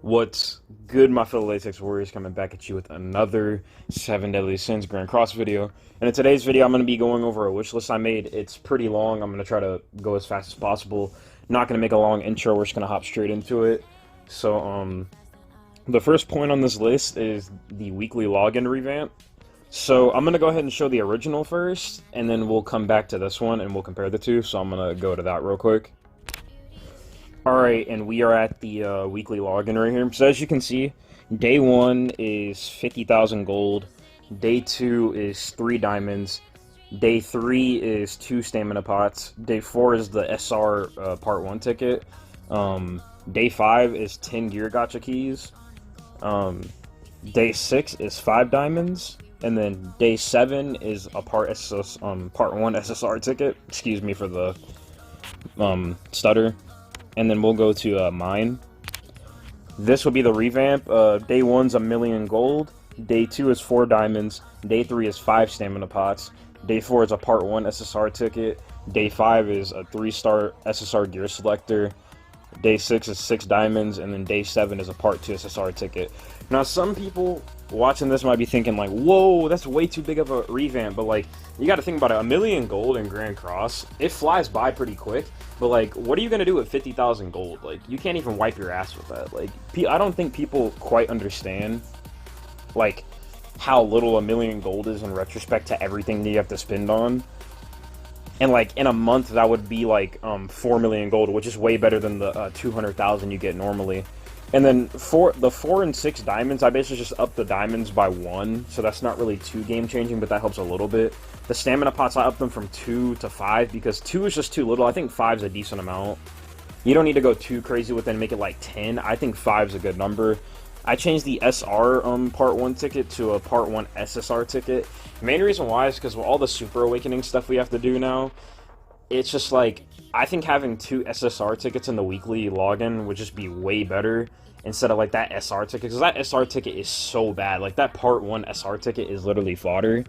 What's good, my fellow Latex Warriors, coming back at you with another 7 Deadly Sins Grand Cross video. And in today's video, I'm going to be going over a wish list I made. It's pretty long. I'm going to try to go as fast as possible. Not going to make a long intro. We're just going to hop straight into it. So, the first point on this list is the weekly login revamp. So, I'm going to go ahead and show the original first, and then we'll come back to this one, and we'll compare the two. So, I'm going to go to that real quick. Alright, and we are at the weekly login right here. So as you can see, day 1 is 50,000 gold, day 2 is 3 diamonds, day 3 is 2 stamina pots, day 4 is the SR part 1 ticket, day 5 is 10 gear gacha keys, day 6 is 5 diamonds, and then day 7 is a part 1 SSR ticket. Excuse me for the stutter. And then we'll go to mine. This will be the revamp. Day 1's a million gold. Day 2 is 4 diamonds. Day 3 is 5 stamina pots. Day 4 is a part 1 SSR ticket. Day 5 is a 3-star SSR gear selector. Day 6 is 6 diamonds. And then day 7 is a part 2 SSR ticket. Now, some people watching this might be thinking like, whoa, that's way too big of a revamp. But like, you got to think about it. A million gold in Grand Cross, it flies by pretty quick. But like, what are you gonna do with 50,000 gold? Like, you can't even wipe your ass with that. Like, I don't think people quite understand like how little a million gold is in retrospect to everything that you have to spend on. And like in a month, that would be like 4 million gold, which is way better than the 200,000 you get normally. And then for the 4 and 6 diamonds, I basically just up the diamonds by 1, so that's not really too game changing, but that helps a little bit. The stamina pots, I up them from 2 to 5 because 2 is just too little. I think 5 is a decent amount. You don't need to go too crazy with it and make it like 10. I think 5 is a good number. I changed the SR part 1 ticket to a part 1 SSR ticket. The main reason why is because with all the Super Awakening stuff we have to do now, it's just like, I think having 2 SSR tickets in the weekly login would just be way better instead of like that SR ticket, because that SR ticket is so bad. Like that part 1 SR ticket is literally fodder.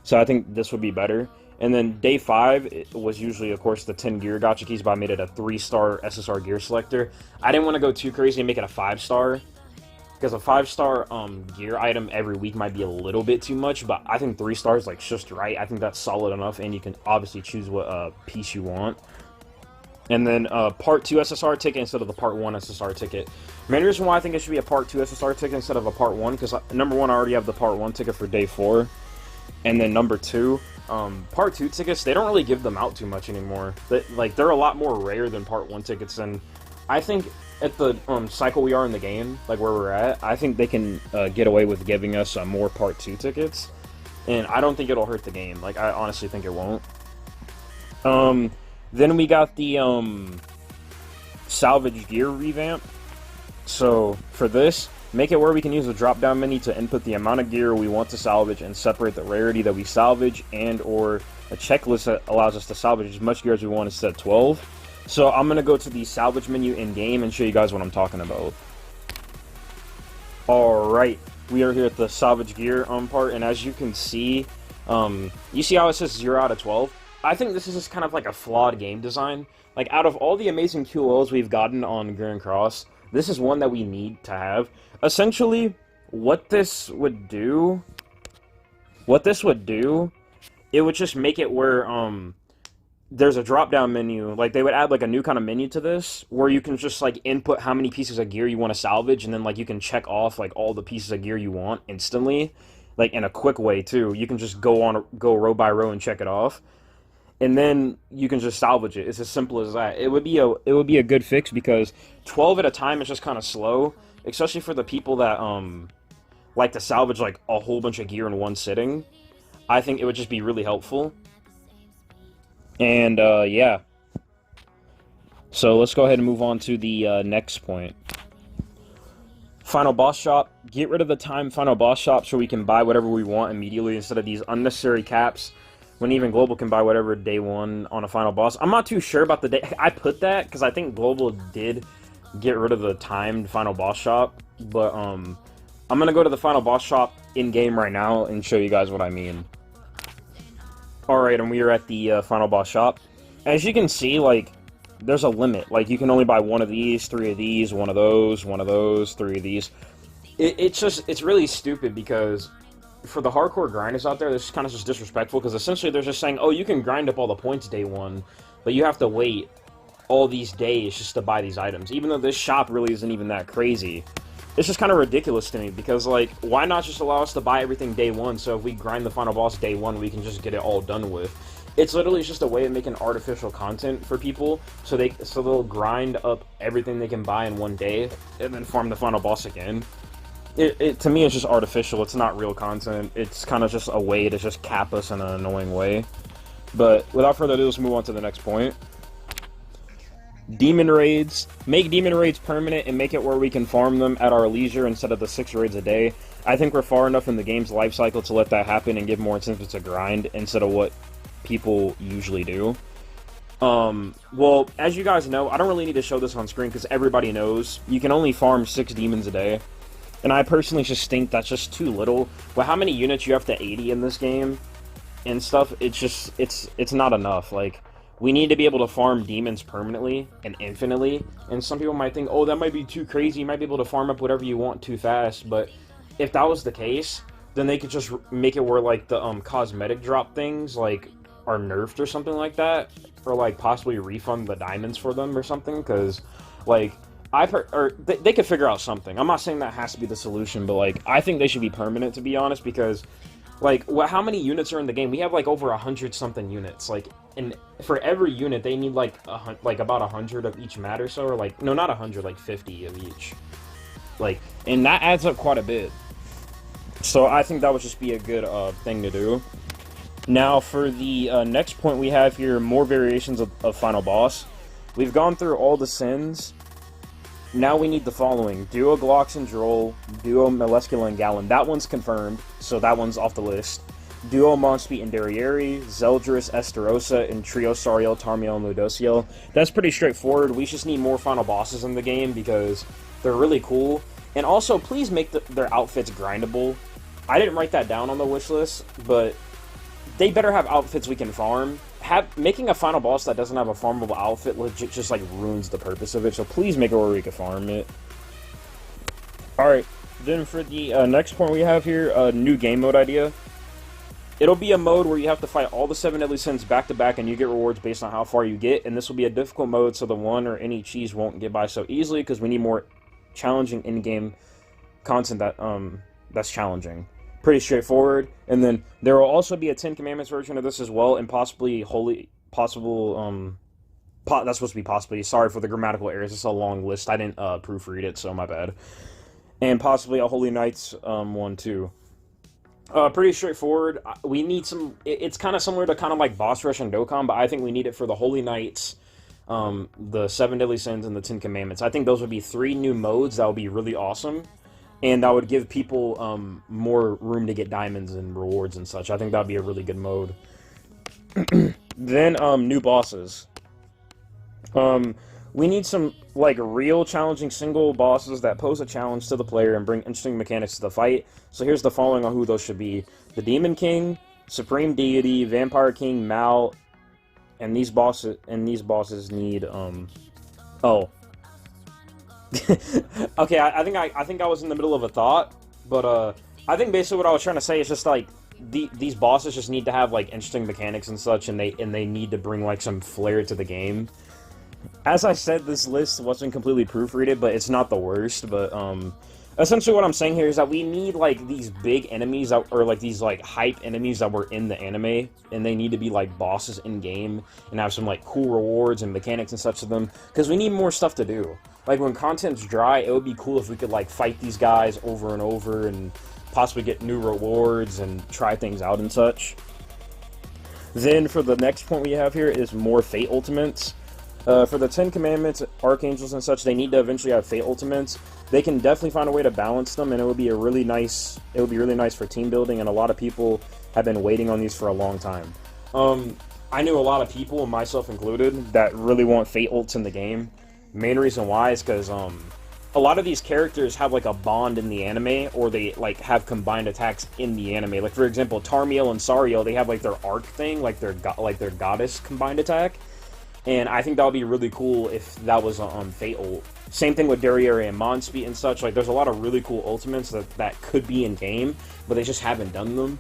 So I think this would be better. And then day 5 it was usually, of course, the 10 gear gacha keys, but I made it a 3-star SSR gear selector. I didn't want to go too crazy and make it a 5-star, because a 5-star gear item every week might be a little bit too much, but I think 3 stars like just right. I think that's solid enough, and you can obviously choose what piece you want. And then part 2 SSR ticket instead of the part 1 SSR ticket. Main reason why I think it should be a part 2 SSR ticket instead of a part 1, because number 1, I already have the part 1 ticket for day 4. And then number 2, part 2 tickets, they don't really give them out too much anymore. They're a lot more rare than part 1 tickets, and I think at the cycle we are in the game, like where we're at, I think they can get away with giving us more part 2 tickets, and I don't think it'll hurt the game. Like, I honestly think it won't. Then we got the Salvage Gear Revamp. So for this, make it where we can use the drop-down menu to input the amount of gear we want to salvage and separate the rarity that we salvage, and or a checklist that allows us to salvage as much gear as we want instead of 12. So I'm going to go to the salvage menu in-game and show you guys what I'm talking about. Alright, we are here at the salvage gear part, and as you can see, you see how it says 0 out of 12? I think this is just kind of like a flawed game design. Like, out of all the amazing QOLs we've gotten on Grand Cross, this is one that we need to have. Essentially, what this would do, it would just make it where, there's a drop-down menu. Like, they would add, like, a new kind of menu to this, where you can just, like, input how many pieces of gear you want to salvage, and then, like, you can check off, like, all the pieces of gear you want instantly. Like, in a quick way, too. You can just go row by row and check it off. And then you can just salvage it. It's as simple as that. It would be a good fix, because 12 at a time is just kind of slow, especially for the people that like to salvage like a whole bunch of gear in one sitting. I think it would just be really helpful. And yeah. So let's go ahead and move on to the next point. Final boss shop. Get rid of the time final boss shop so we can buy whatever we want immediately instead of these unnecessary caps, when even Global can buy whatever day 1 on a final boss. I'm not too sure about the day. I put that because I think Global did get rid of the timed final boss shop. But I'm going to go to the final boss shop in-game right now and show you guys what I mean. Alright, and we are at the final boss shop. As you can see, like, there's a limit. Like, you can only buy one of these, three of these, one of those, three of these. It's really stupid because for the hardcore grinders out there, this is kind of just disrespectful because essentially they're just saying, oh, you can grind up all the points day one, but you have to wait all these days just to buy these items, even though this shop really isn't even that crazy. It's just kind of ridiculous to me because, like, why not just allow us to buy everything day one, so if we grind the final boss day one, we can just get it all done with. It's literally just a way of making artificial content for people, so they'll grind up everything they can buy in one day, and then farm the final boss again. To me, it's just artificial. It's not real content. It's kind of just a way to just cap us in an annoying way. But without further ado, let's move on to the next point. Demon raids. Make demon raids permanent and make it where we can farm them at our leisure instead of the 6 raids a day. I think we're far enough in the game's life cycle to let that happen and give more incentive to grind instead of what people usually do. Well, as you guys know, I don't really need to show this on screen because everybody knows you can only farm 6 demons a day. And I personally just think that's just too little. But how many units you have to 80 in this game and stuff, it's not enough. Like, we need to be able to farm demons permanently and infinitely. And some people might think, oh, that might be too crazy. You might be able to farm up whatever you want too fast. But if that was the case, then they could just make it where, like, the cosmetic drop things, like, are nerfed or something like that. Or, like, possibly refund the diamonds for them or something. Because, like, they could figure out something. I'm not saying that has to be the solution, but, like, I think they should be permanent, to be honest, because, like, how many units are in the game? We have, like, over 100-something units. Like, and for every unit, they need, like, about 100 of each mat or so, or, like, no, not 100, like, 50 of each. Like, and that adds up quite a bit. So I think that would just be a good thing to do. Now, for the next point we have here, more variations of Final Boss. We've gone through all the sins. Now we need the following. Duo Glox and Droll, Duo Melescula and Gallon. That one's confirmed, so that one's off the list. Duo Monspeed and Darriere, Zeldris, Estarossa, and Trio Sariel, Tarmiel, and Ludociel. That's pretty straightforward. We just need more final bosses in the game because they're really cool. And also, please make their outfits grindable. I didn't write that down on the wish list, but they better have outfits we can farm. Making a final boss that doesn't have a farmable outfit legit just, like, ruins the purpose of it, so please make it where we can farm it. Alright, then for the next point we have here, a new game mode idea. It'll be a mode where you have to fight all the 7 deadly sins back to back and you get rewards based on how far you get, and this will be a difficult mode so the one or any cheese won't get by so easily because we need more challenging in-game content that's challenging. Pretty straightforward. And then there will also be a 10 Commandments version of this as well, and possibly that's supposed to be possibly. Sorry for the grammatical errors. It's a long list. I didn't proofread it, so my bad. And possibly a Holy Knights one too. Pretty straightforward. We need some. It's kind of similar to kind of like Boss Rush and Dokkan, but I think we need it for the Holy Knights, the 7 Deadly Sins, and the 10 Commandments. I think those would be 3 new modes that would be really awesome. And that would give people more room to get diamonds and rewards and such. I think that would be a really good mode. Then, new bosses. We need some, like, real challenging single bosses that pose a challenge to the player and bring interesting mechanics to the fight. So here's the following on who those should be. The Demon King, Supreme Deity, Vampire King, Mal, and these bosses need, oh. Okay, I think I was in the middle of a thought, but I think basically what I was trying to say is just like these bosses just need to have like interesting mechanics and such, and they need to bring like some flair to the game. As I said, this list wasn't completely proofreaded, but it's not the worst. But essentially what I'm saying here is that we need like these big enemies or like these like hype enemies that were in the anime, and they need to be like bosses in game and have some like cool rewards and mechanics and such to them, because we need more stuff to do. Like, when content's dry, it would be cool if we could, like, fight these guys over and over and possibly get new rewards and try things out and such. Then, for the next point we have here is more Fate Ultimates. For the 10 Commandments, Archangels and such, they need to eventually have Fate Ultimates. They can definitely find a way to balance them, and it would be really nice for team building, and a lot of people have been waiting on these for a long time. I knew a lot of people, myself included, that really want Fate Ults in the game. Main reason why is because a lot of these characters have like a bond in the anime, or they like have combined attacks in the anime. Like, for example, Tarmiel and Sariel, they have like their arc thing, like their goddess combined attack. And I think that would be really cool if that was a Fate ult. Same thing with Derriere and Monspeed and such. Like, there's a lot of really cool ultimates that could be in game, but they just haven't done them.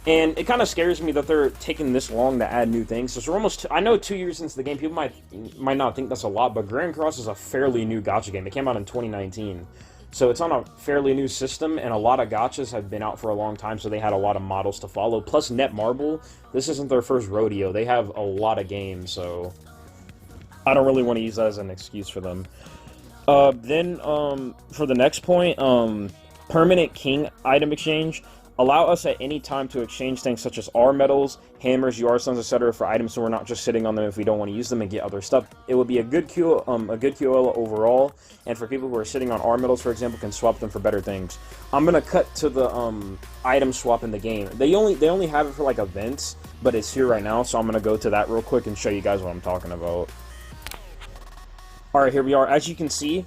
And it kind of scares me that they're taking this long to add new things. So we're almost, I know 2 years into the game, people might not think that's a lot, but Grand Cross is a fairly new gacha game. It came out in 2019. So it's on a fairly new system, and a lot of gachas have been out for a long time, so they had a lot of models to follow. Plus Netmarble, this isn't their first rodeo. They have a lot of games, so I don't really want to use that as an excuse for them. Then, for the next point, permanent king item exchange. Allow us at any time to exchange things such as R metals, hammers, UR stones, etc. for items, so we're not just sitting on them if we don't want to use them and get other stuff. It would be a good QOL overall, and for people who are sitting on R metals, for example, can swap them for better things. I'm gonna cut to the item swap in the game. They only have it for like events, but it's here right now, so I'm gonna go to that real quick and show you guys what I'm talking about. Alright, here we are. As you can see,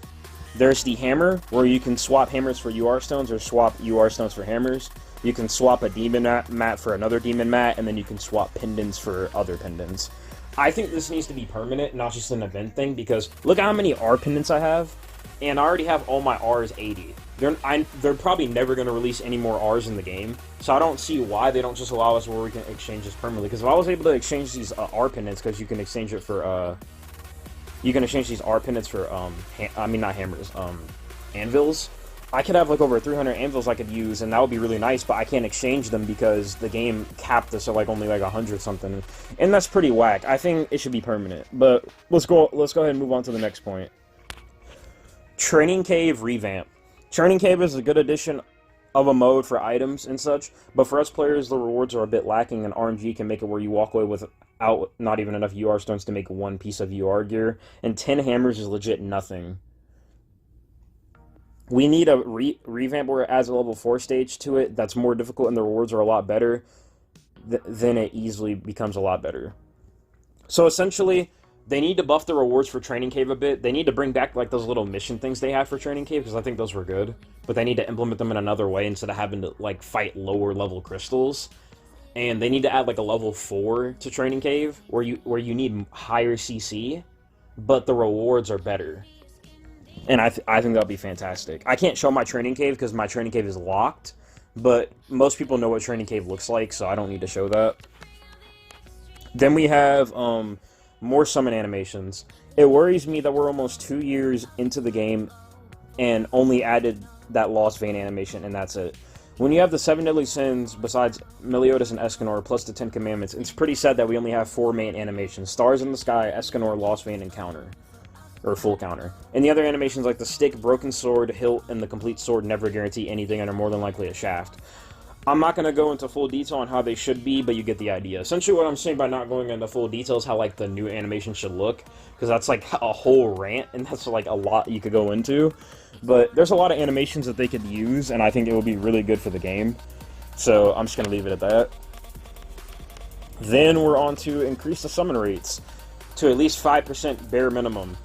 there's the hammer, where you can swap hammers for UR stones or swap UR stones for hammers. You can swap a demon mat for another demon mat, and then you can swap pendants for other pendants. I think this needs to be permanent, not just an event thing, because look at how many R pendants I have, and I already have all my Rs 80. They're probably never going to release any more Rs in the game, so I don't see why they don't just allow us where we can exchange this permanently. Because if I was able to exchange these R pendants, because you can exchange it for, you can exchange these R pendants for, I mean not hammers, anvils. I could have like over 300 anvils I could use, and that would be really nice, but I can't exchange them because the game capped this at like only like 100 something, and that's pretty whack. I think it should be permanent, but let's go ahead and move on to the next point. Training Cave Revamp. Training Cave is a good addition of a mode for items and such, but for us players, the rewards are a bit lacking, and RNG can make it where you walk away without not even enough UR stones to make one piece of UR gear, and 10 hammers is legit nothing. We need a revamp where it adds a level 4 stage to it that's more difficult and the rewards are a lot better. Then it easily becomes a lot better. So essentially, they need to buff the rewards for Training Cave a bit. They need to bring back like those little mission things they had for Training Cave, because I think those were good. But they need to implement them in another way instead of having to like fight lower level crystals. And they need to add like a level 4 to Training Cave where you need higher CC, but the rewards are better. And I think that'll be fantastic. I can't show my Training Cave because my Training Cave is locked, but most people know what Training Cave looks like, so I don't need to show that. Then we have more summon animations. It worries me that we're almost 2 years into the game and only added that Lost Vein animation, and that's it. When you have the 7 Deadly Sins, besides Meliodas and Escanor, plus the 10 Commandments, it's pretty sad that we only have 4 main animations. Stars in the Sky, Escanor, Lost Vein, and Counter. Or full counter. And the other animations like the stick, broken sword, hilt, and the complete sword never guarantee anything and are more than likely a shaft. I'm not going to go into full detail on how they should be, but you get the idea. Essentially what I'm saying by not going into full detail is how like the new animation should look, because that's like a whole rant, and that's like a lot you could go into. But there's a lot of animations that they could use, and I think it would be really good for the game. So I'm just going to leave it at that. Then we're on to increase the summon rates to at least 5% bare minimum.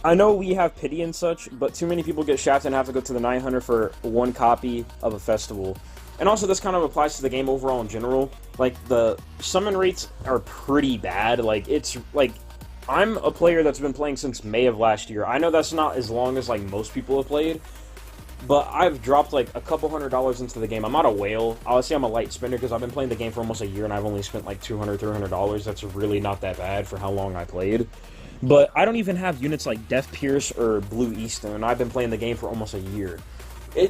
I know we have pity and such, but too many people get shafted and have to go to the 900 for one copy of a festival. And also this kind of applies to the game overall in general. Like, the summon rates are pretty bad. Like, it's, like, I'm a player that's been playing since May of last year. I know that's not as long as, like, most people have played, but I've dropped, like, a couple $100s into the game. I'm not a whale. Obviously, I'm a light spender because I've been playing the game for almost a year, and I've only spent, like, $200, $300. That's really not that bad for how long I played. But I don't even have units like Death Pierce or Blue Easton, and I've been playing the game for almost a year.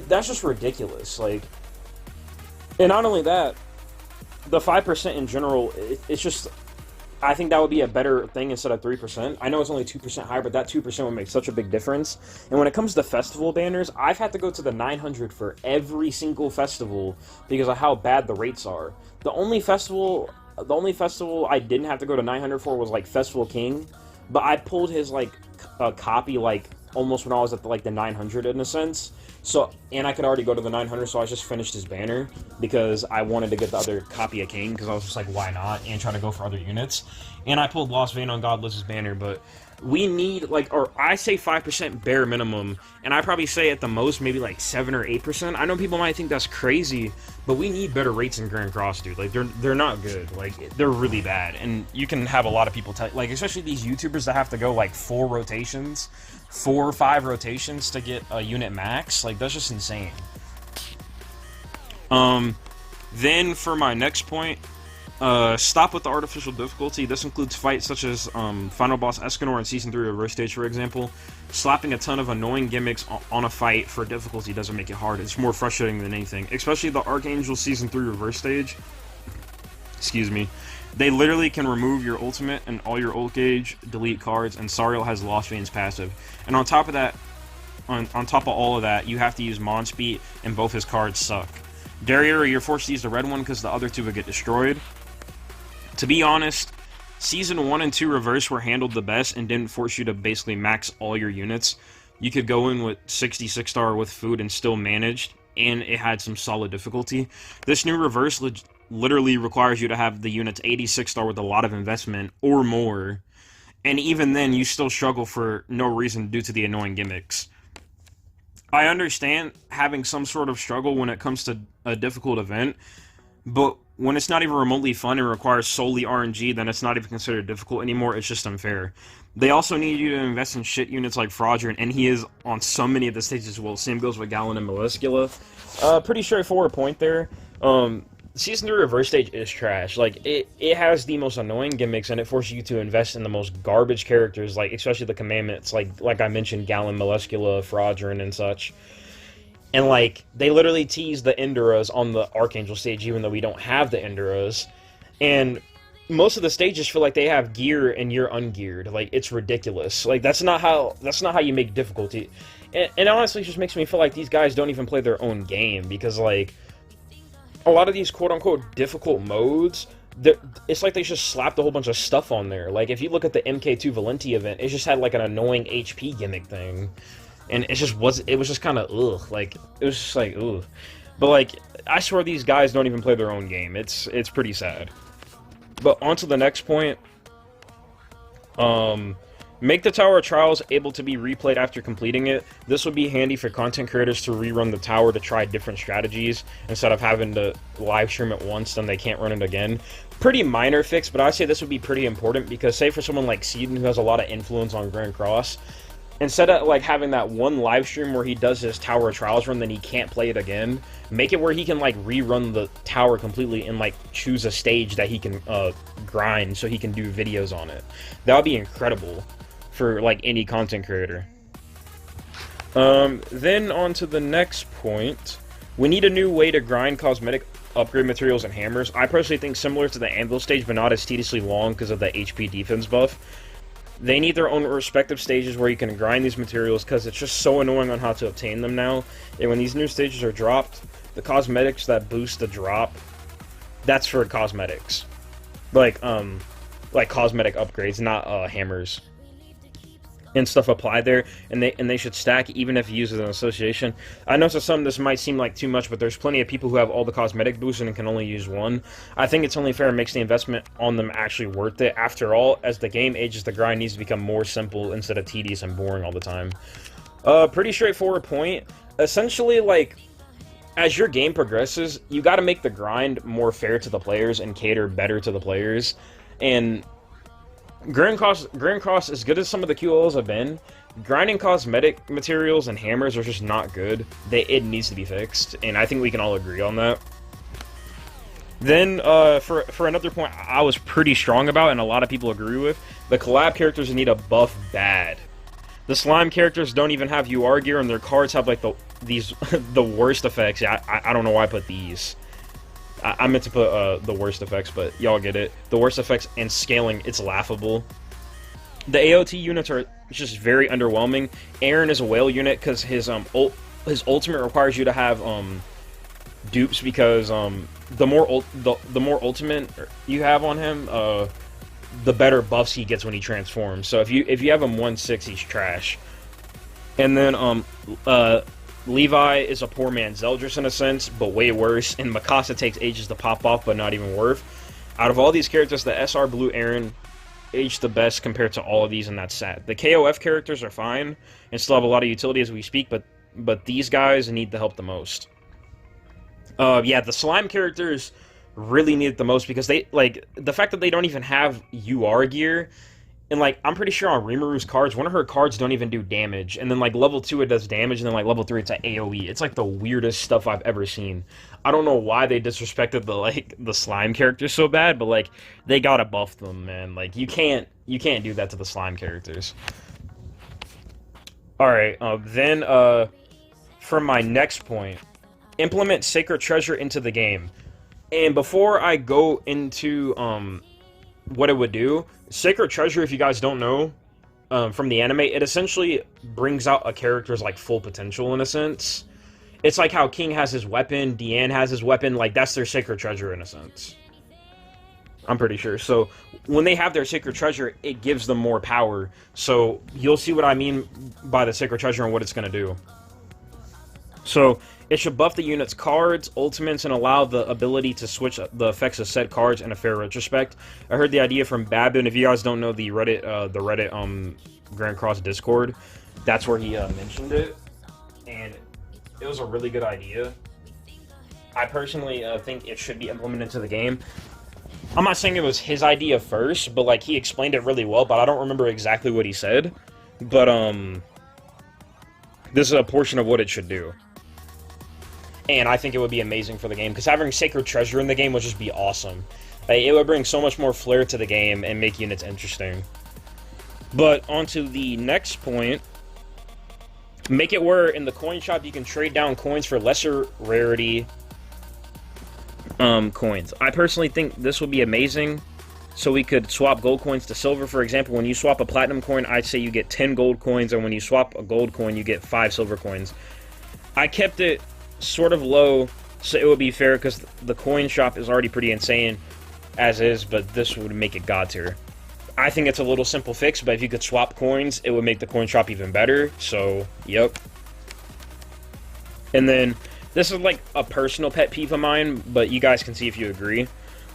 That's just ridiculous. Like, and not only that, the 5% in general, it's just, I think that would be a better thing instead of 3%. I know it's only 2% higher, but that 2% would make such a big difference. And when it comes to festival banners, I've had to go to the 900 for every single festival because of how bad the rates are. The only festival I didn't have to go to 900 for was like Festival King. But I pulled his, like, copy, like, almost when I was at, like, the 900 in a sense. So, and I could already go to the 900, so I just finished his banner. Because I wanted to get the other copy of King, because I was just like, why not? And try to go for other units. And I pulled Lost Vein on Godless's banner, but we need, like, or I say 5% bare minimum, and I probably say at the most maybe like 7 or 8%. I know people might think that's crazy, but we need better rates in Grand Cross, dude. Like, they're not good. Like, they're really bad, and you can have a lot of people tell, like, especially these YouTubers that have to go like 4 or 5 rotations to get a unit max. Like, that's just insane. Then for my next point, stop with the artificial difficulty. This includes fights such as Final Boss Escanor in Season 3 Reverse Stage, for example. Slapping a ton of annoying gimmicks on a fight for difficulty doesn't make it hard. It's more frustrating than anything. Especially the Archangel Season 3 Reverse Stage. Excuse me. They literally can remove your ultimate and all your ult gauge, delete cards, and Sariel has Lost Veins passive. And on top of that, on top of all of that, you have to use Monspeed, and both his cards suck. Derriere, you're forced to use the red one because the other two would get destroyed. To be honest, Season 1 and 2 Reverse were handled the best and didn't force you to basically max all your units. You could go in with 66 star with food and still managed, and it had some solid difficulty. This new Reverse literally requires you to have the units 86 star with a lot of investment or more, and even then you still struggle for no reason due to the annoying gimmicks. I understand having some sort of struggle when it comes to a difficult event, but when it's not even remotely fun and requires solely RNG, then it's not even considered difficult anymore. It's just unfair. They also need you to invest in shit units like Fraudulent, and he is on so many of the stages as well. Same goes with Gallon and Meliscula. Pretty straightforward point there. Season 3 Reverse Stage is trash. Like, it has the most annoying gimmicks, and it forces you to invest in the most garbage characters, like, especially the commandments, like I mentioned, Gallon, Meliscula, Fraudulent, and such. And, like, they literally tease the Enduras on the Archangel stage, even though we don't have the Enduras. And most of the stages feel like they have gear and you're ungeared. Like, it's ridiculous. Like, that's not how you make difficulty. And honestly, it just makes me feel like these guys don't even play their own game, because, like, a lot of these quote-unquote difficult modes, it's like they just slapped a whole bunch of stuff on there. Like, if you look at the MK2 Valenti event, it just had, like, an annoying HP gimmick thing. And it was just kind of, ugh. Like, it was just like, ugh. But, like, I swear these guys don't even play their own game. It's pretty sad. But on to the next point. Make the Tower of Trials able to be replayed after completing it. This would be handy for content creators to rerun the tower to try different strategies, instead of having to live stream it once, then they can't run it again. Pretty minor fix, but I say this would be pretty important, because say for someone like Seeden, who has a lot of influence on Grand Cross, instead of, like, having that one live stream where he does his Tower of Trials run, then he can't play it again, make it where he can, like, rerun the tower completely and, like, choose a stage that he can grind so he can do videos on it. That would be incredible for, like, any content creator. Then on to the next point. We need a new way to grind cosmetic upgrade materials and hammers. I personally think similar to the Anvil stage, but not as tediously long because of the HP defense buff. They need their own respective stages where you can grind these materials, because it's just so annoying on how to obtain them now. And when these new stages are dropped, the cosmetics that boost the drop, that's for cosmetics. Like cosmetic upgrades, not hammers and stuff applied there, and they should stack even if you use it in association. I know to some this might seem like too much, but there's plenty of people who have all the cosmetic boosts and can only use one. I think it's only fair and makes the investment on them actually worth it. After all, as the game ages, the grind needs to become more simple instead of tedious and boring all the time. Pretty straightforward point. Essentially, like, as your game progresses, you got to make the grind more fair to the players and cater better to the players. And Grand Cross, as good as some of the QLs have been, grinding cosmetic materials and hammers are just not good. It needs to be fixed, and I think we can all agree on that. Then, for another point I was pretty strong about, and a lot of people agree with, the collab characters need a buff bad. The slime characters don't even have UR gear, and their cards have, like, the worst effects. I don't know why I put these. I meant to put the worst effects, but y'all get it. The worst effects and scaling, it's laughable. The AOT units are just very underwhelming. Aaron is a whale unit because his ultimate requires you to have dupes, because the more ultimate you have on him, the better buffs he gets when he transforms. So if you have him 1/6, he's trash. And then Levi is a poor man's Zeldris in a sense, but way worse, and Mikasa takes ages to pop off, but not even worth. Out of all these characters, the SR Blue Aaron aged the best compared to all of these in that set. The KOF characters are fine and still have a lot of utility as we speak, but these guys need the help the most. Yeah, the slime characters really need it the most because they, like, the fact that they don't even have UR gear, and, like, I'm pretty sure on Rimaru's cards, one of her cards don't even do damage, and then, like, level 2 it does damage, and then, like, level 3 it's at AoE. It's, like, the weirdest stuff I've ever seen. I don't know why they disrespected the slime characters so bad, but, like, they gotta buff them, man. Like, you can't do that to the slime characters. Alright, then, for my next point, implement Sacred Treasure into the game. And before I go into, what it would do, Sacred Treasure, if you guys don't know, from the anime, it essentially brings out a character's, like, full potential, in a sense. It's like how King has his weapon, Deanne has his weapon, like, that's their Sacred Treasure, in a sense. I'm pretty sure. So, when they have their Sacred Treasure, it gives them more power. So, you'll see what I mean by the Sacred Treasure and what it's going to do. So, it should buff the unit's cards, ultimates, and allow the ability to switch the effects of said cards in a fair retrospect. I heard the idea from Babin. If you guys don't know the Reddit Grand Cross Discord, that's where he mentioned it, and it was a really good idea. I personally think it should be implemented into the game. I'm not saying it was his idea first, but, like, he explained it really well, but I don't remember exactly what he said. But, this is a portion of what it should do. And I think it would be amazing for the game, because having Sacred Treasure in the game would just be awesome. Like, it would bring so much more flair to the game and make units interesting. But, on to the next point. Make it where in the coin shop you can trade down coins for lesser rarity coins. I personally think this would be amazing. So we could swap gold coins to silver. For example, when you swap a platinum coin, I'd say you get 10 gold coins, and when you swap a gold coin, you get 5 silver coins. I kept it sort of low, so it would be fair, because the coin shop is already pretty insane as is, but this would make it god tier. I think it's a little simple fix, but if you could swap coins, it would make the coin shop even better, so, yep. And then, this is like a personal pet peeve of mine, but you guys can see if you agree.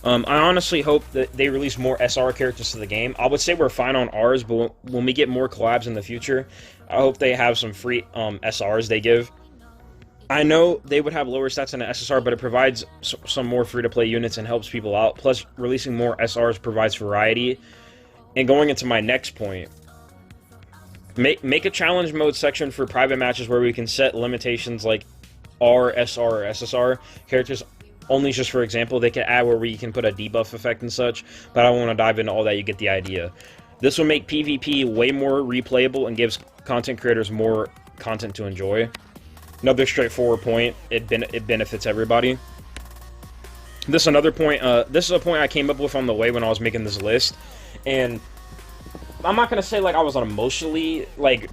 I honestly hope that they release more SR characters to the game. I would say we're fine on ours, but when we get more collabs in the future, I hope they have some free SRs they give. I know they would have lower stats than an SSR, but it provides some more free-to-play units and helps people out. Plus, releasing more SRs provides variety. And going into my next point, make a challenge mode section for private matches where we can set limitations like R, SR, or SSR characters. Only just for example, they could add where we can put a debuff effect and such, but I don't want to dive into all that. You get the idea. This will make PvP way more replayable and gives content creators more content to enjoy. Another straightforward point. It benefits everybody. This is another point. This is a point I came up with on the way when I was making this list, and I'm not gonna say like I was emotionally like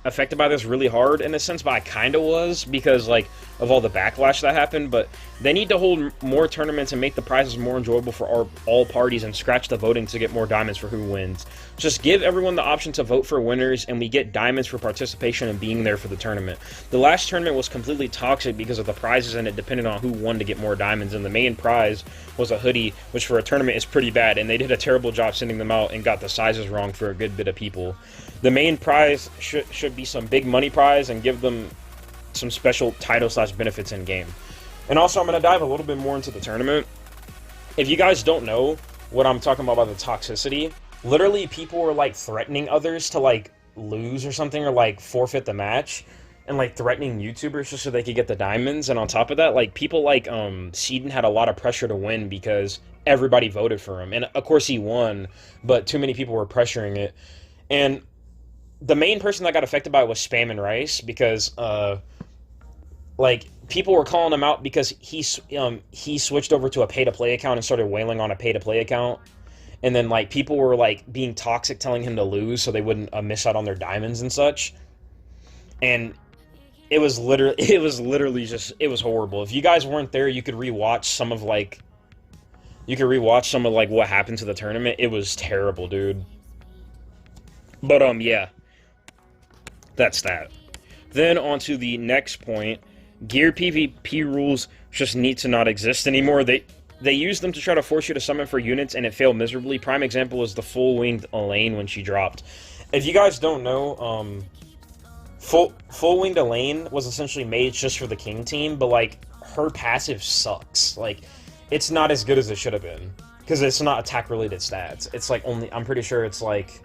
affected by this really hard in a sense, but I kind of was because like of all the backlash that happened. But they need to hold more tournaments and make the prizes more enjoyable for all parties and scratch the voting to get more diamonds for who wins. Just give everyone the option to vote for winners, and we get diamonds for participation and being there for the tournament. The last tournament was completely toxic because of the prizes, and it depended on who won to get more diamonds, and the main prize was a hoodie, which for a tournament is pretty bad, and they did a terrible job sending them out and got the sizes wrong for a good bit of people. The main prize should be some big money prize and give them some special title/benefits in game. And also, I'm going to dive a little bit more into the tournament. If you guys don't know what I'm talking about the toxicity, literally people were like threatening others to like lose or something, or like forfeit the match, and like threatening YouTubers just so they could get the diamonds. And on top of that, like people like Seedon had a lot of pressure to win because everybody voted for him, and of course he won, but too many people were pressuring it. And the main person that got affected by it was Spam and Rice, because like people were calling him out because he switched over to a pay-to-play account and started wailing on a pay-to-play account. And then like people were like being toxic, telling him to lose so they wouldn't miss out on their diamonds and such. And it was literally just, it was horrible. If you guys weren't there, you could rewatch some of like what happened to the tournament. It was terrible, dude. But yeah, that's that. Then on to the next point. Gear PvP rules just need to not exist anymore. They they used them to try to force you to summon for units, and it failed miserably. Prime example is the full-winged Elaine when she dropped. If you guys don't know, full-winged Elaine was essentially made just for the King team, but, like, her passive sucks. Like, it's not as good as it should have been. Because it's not attack-related stats. It's, like, only... I'm pretty sure it's, like...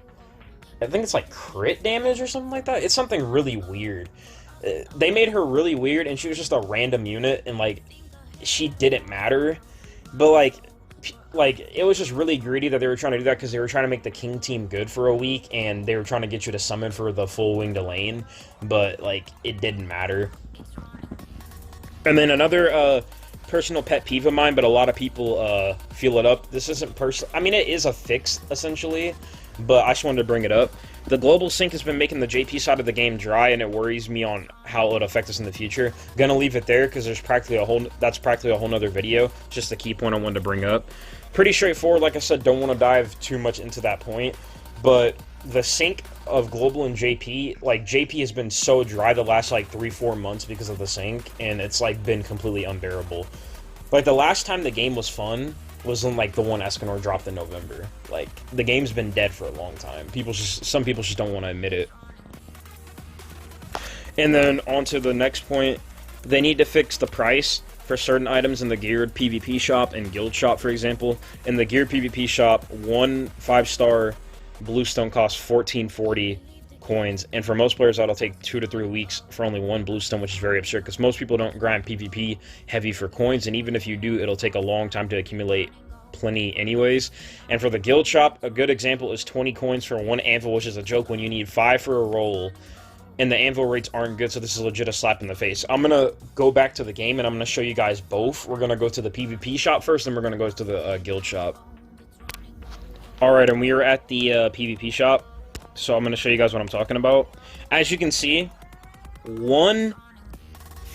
I think it's, like, crit damage or something like that. It's something really weird. They made her really weird, and she was just a random unit, and, like, she didn't matter. But, like, it was just really greedy that they were trying to do that because they were trying to make the King team good for a week, and they were trying to get you to summon for the full-winged Elaine, but, like, it didn't matter. And then another, personal pet peeve of mine, but a lot of people, feel it up. This isn't personal. I mean, it is a fix, essentially, but I just wanted to bring it up. The global sync has been making the JP side of the game dry, and it worries me on how it would affect us in the future. Gonna leave it there, because that's practically a whole nother video. Just the key point I wanted to bring up. Pretty straightforward, like I said, don't want to dive too much into that point, but the sync of global and JP, like, JP has been so dry the last, like, 3-4 months because of the sync, and it's, like, been completely unbearable. Like, the last time the game was fun was when, like, the one Escanor dropped in November. Like, the game's been dead for a long time. Some people just don't want to admit it. And then, on to the next point, they need to fix the price for certain items in the geared PvP shop and guild shop, for example. In the geared PvP shop, one 5-star bluestone costs 1440 coins, and for most players that'll take 2 to 3 weeks for only one bluestone, which is very absurd because most people don't grind PvP heavy for coins, and even if you do, it'll take a long time to accumulate plenty anyways. And for the guild shop, a good example is 20 coins for one anvil, which is a joke when you need 5 for a roll, and the anvil rates aren't good, so this is legit a slap in the face. I'm gonna go back to the game and I'm gonna show you guys both. We're gonna go to the PvP shop first, and we're gonna go to the guild shop. Alright, and we are at the PvP shop, so I'm going to show you guys what I'm talking about. As you can see, one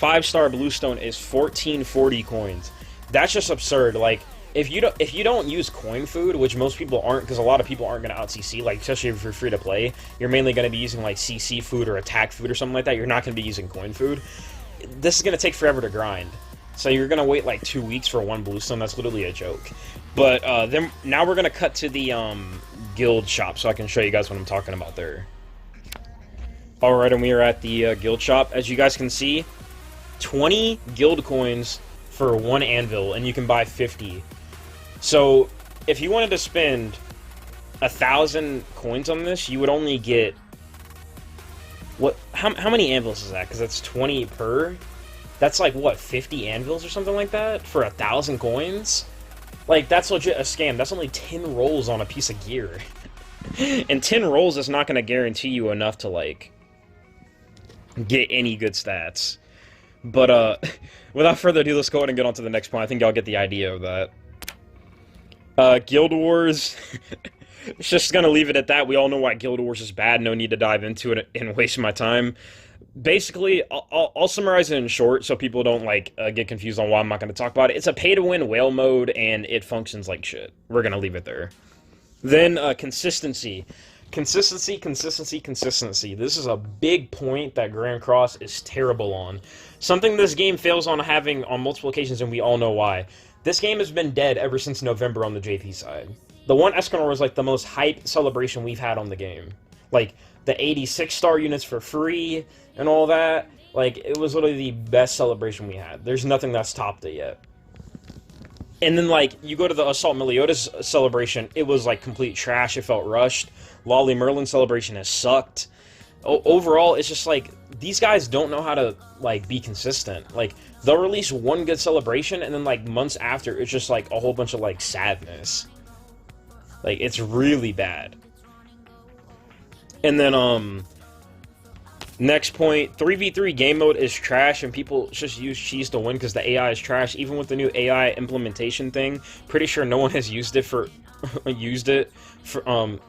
5-star bluestone is 1440 coins. That's just absurd. Like, if you don't use coin food, which most people aren't, because a lot of people aren't going to out CC, like, especially if you're free to play, you're mainly going to be using, like, CC food or attack food or something like that. You're not going to be using coin food. This is going to take forever to grind. So you're going to wait, like, 2 weeks for one bluestone. That's literally a joke. But then now we're going to cut to the guild shop so I can show you guys what I'm talking about there. Alright, and we are at the guild shop. As you guys can see, 20 guild coins for one anvil, and you can buy 50. So if you wanted to spend 1,000 coins on this, you would only get... what? How many anvils is that? Because that's 20 per... That's like, what, 50 anvils or something like that? For 1,000 coins? Like, that's legit a scam. That's only 10 rolls on a piece of gear. And 10 rolls is not going to guarantee you enough to, like, get any good stats. But, without further ado, let's go ahead and get on to the next point. I think y'all get the idea of that. Guild Wars. It's just going to leave it at that. We all know why Guild Wars is bad. No need to dive into it and waste my time. Basically, I'll summarize it in short so people don't, like, get confused on why I'm not going to talk about it. It's a pay-to-win whale mode, and it functions like shit. We're going to leave it there. Then, consistency. Consistency. This is a big point that Grand Cross is terrible on. Something this game fails on having on multiple occasions, and we all know why. This game has been dead ever since November on the JP side. The one Escanor was, like, the most hype celebration we've had on the game. Like, the 86-star units for free and all that. Like, it was literally the best celebration we had. There's nothing that's topped it yet. And then, like, you go to the Assault Meliodas celebration, it was, like, complete trash. It felt rushed. Lolly Merlin celebration has sucked. Overall, it's just, like, these guys don't know how to, like, be consistent. Like, they'll release one good celebration, and then, like, months after, it's just, like, a whole bunch of, like, sadness. Like, it's really bad. And then, next point, 3v3 game mode is trash, and people just use cheese to win because the AI is trash. Even with the new AI implementation thing, pretty sure no one has used it for, used it from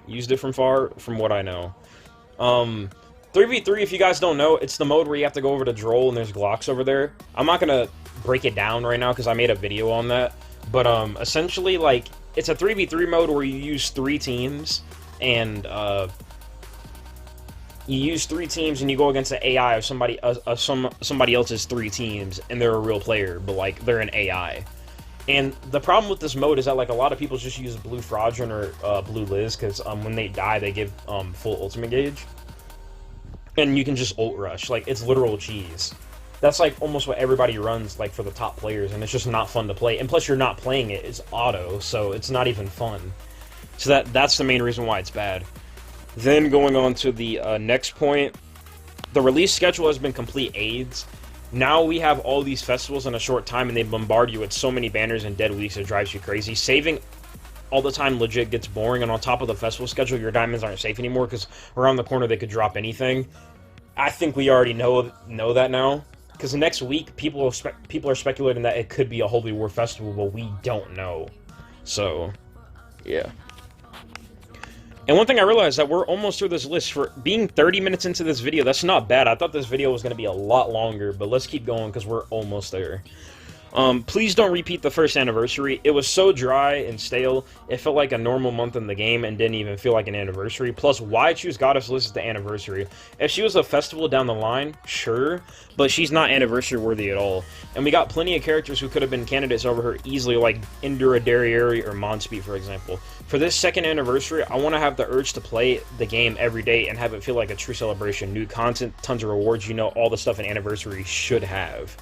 far, from what I know. 3v3, if you guys don't know, it's the mode where you have to go over to Droll and there's Glocks over there. I'm not gonna break it down right now because I made a video on that, but, essentially, like, it's a 3v3 mode where you use 3 teams, and, you use 3 teams and you go against the AI of somebody else's 3 teams, and they're a real player, but, like, they're an AI. And the problem with this mode is that like a lot of people just use blue Fraudulent or blue Liz because when they die they give full ultimate gauge, and you can just ult rush. Like, it's literal cheese. That's like almost what everybody runs like for the top players, and it's just not fun to play. And plus, you're not playing it; it's auto, so it's not even fun. So that's the main reason why it's bad. Then going on to the next point, the release schedule has been complete AIDS. Now we have all these festivals in a short time, and they bombard you with so many banners and dead weeks it drives you crazy. Saving all the time legit gets boring, and on top of the festival schedule, your diamonds aren't safe anymore because around the corner they could drop anything. I think we already know that now, because next week people are speculating that it could be a Holy War festival, but we don't know. So, yeah. And one thing I realized that we're almost through this list. For being 30 minutes into this video, that's not bad. I thought this video was going to be a lot longer, but let's keep going because we're almost there. Please don't repeat the first anniversary. It was so dry and stale, it felt like a normal month in the game and didn't even feel like an anniversary. Plus, why choose Goddess Liz as the anniversary? If she was a festival down the line, sure, but she's not anniversary worthy at all. And we got plenty of characters who could have been candidates over her easily, like Indura Darieri or Monspeed, for example. For this second anniversary, I want to have the urge to play the game every day and have it feel like a true celebration. New content, tons of rewards, you know, all the stuff an anniversary should have.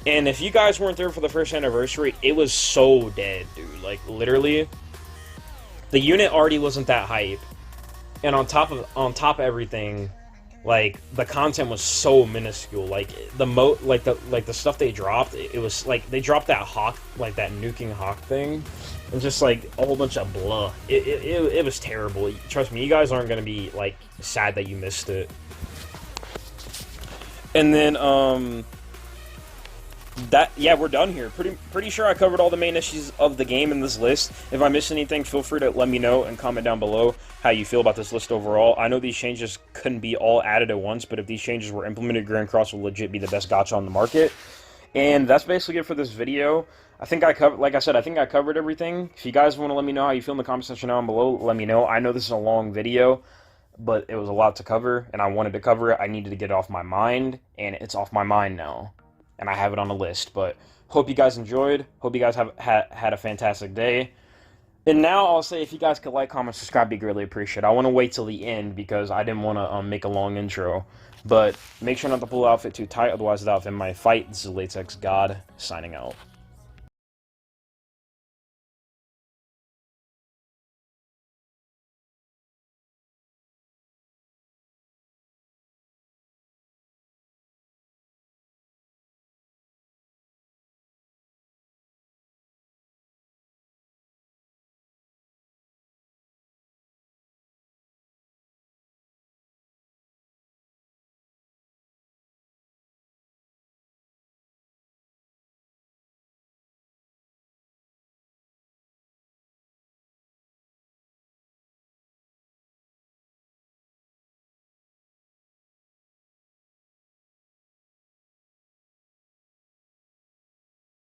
And if you guys weren't there for the first anniversary, it was so dead, dude. Like, literally, the unit already wasn't that hype, and on top of everything, like, the content was so minuscule. Like the stuff they dropped, it was like they dropped that hawk, like that nuking hawk thing, and just like a whole bunch of blah. It was terrible. Trust me, you guys aren't gonna be like sad that you missed it. And then yeah, we're done here. Pretty sure I covered all the main issues of the game in this list. If I missed anything, feel free to let me know and comment down below how you feel about this list overall. I know these changes couldn't be all added at once, but if these changes were implemented, Grand Cross will legit be the best gacha on the market. And that's basically it for this video. I think I covered, like I said, I think I covered everything. If you guys want to let me know how you feel in the comment section down below, let me know. I know this is a long video, but it was a lot to cover, and I wanted to cover it. I needed to get it off my mind, and it's off my mind now. And I have it on a list, but hope you guys enjoyed. Hope you guys have had a fantastic day. And now I'll say, if you guys could like, comment, subscribe, be greatly appreciated. I want to wait till the end because I didn't want to make a long intro. But make sure not to pull the outfit too tight, otherwise the outfit might fight. This is Latex God, signing out.